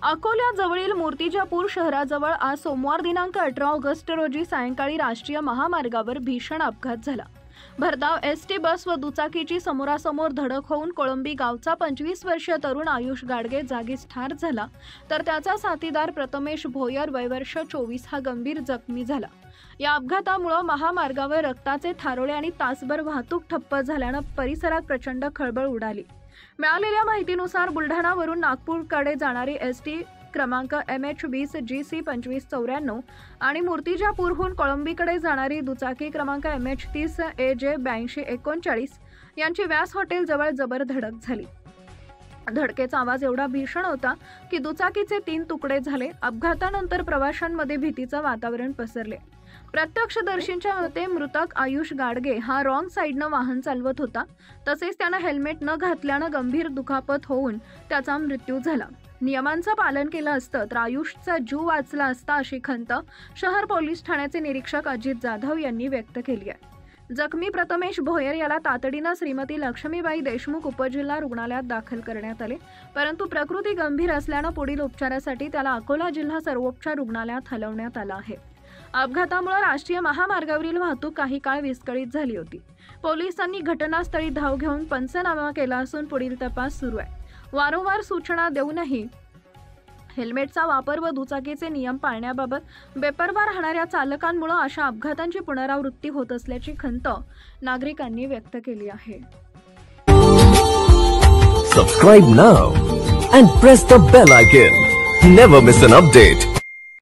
अकोल्याजवळील मूर्तिजापूर शहराजवळ आज सोमवार दिनांक 18 ऑगस्ट रोजी सायंकाळी राष्ट्रीय महामार्गावर भीषण अपघात झाला। भरधाव एसटी बस व दुचाकीची समोरासमोर धडक होऊन कोळंबी गावचा 25 वर्षीय तरुण आयुष गाडगे जागीच ठार झाला, तर त्याचा साथीदार प्रथमेश भोयर वय वर्ष 24 हा गंभीर जखमी झाला। या अपघातामुळे महामार्गावर रक्ताचे थारोळे आणि तासभर वाहतूक ठप्प झाल्याने परिसरात प्रचंड खळबळ उडाली। मिळालेल्या माहितीनुसार बुलढाणावरून नागपूरकडे जाणारी एसटी क्रमांक MH20 GC 2594 आणि मूर्तिजापूरहून कोळंबीकडे जाणारी दुचाकी क्रमांक MH30 AJ 8239 यांची व्यास हॉटेल जवळ जबर धडक झाली। धडकेचा आवाज एवढा भीषण होता की दुचाकीचे 3 तुकडे झाले। अपघातानंतर प्रवाशांमध्ये भीतीचे वातावरण पसरले। प्रत्यक्षदर्शींच्या मते मृतक आयुष गाडगे हा रॉंग साइडने वाहन चालवत होता, तसेच त्याने हेल्मेट न घातल्याने गंभीर दुखापत होऊन त्याचा मृत्यू झाला। नियमांचे पालन केले असते तर आयुषचा जीव वाचला असता अशी खंत शहर पोलीस ठाण्याचे निरीक्षक अजित जाधव यांनी व्यक्त केली आहे। जखमी प्रथमेश भोयर याला तातडीने श्रीमती लक्ष्मीबाई देशमुख उपजिल्हा रुग्णालयात दाखल करण्यात आले, परंतु प्रकृती गंभीर असल्याने पुढील उपचारासाठी त्याला अकोला जिल्हा सर्वोपचार रुग्णालयात हलवण्यात आले आहे। अपघातामुळे राष्ट्रीय महामार्गावरील वाहतूक काही काळ विस्कळीत झाली होती। पोलिसांनी घटनास्थळी धाव घेऊन पंचनामा केला असून पुढील तपास सुरू आहे। वारंवार सूचना देऊनही हेल्मेटचा वापर व दुचाकीचे नियम पाळण्याबाबत बेपर्वा राहणाऱ्या चालकांमुळे अशा अपघातांची पुनरावृत्ती होत असल्याची खंत नागरिकांनी व्यक्त केली आहे। Subscribe now and press the bell icon. Never miss an update.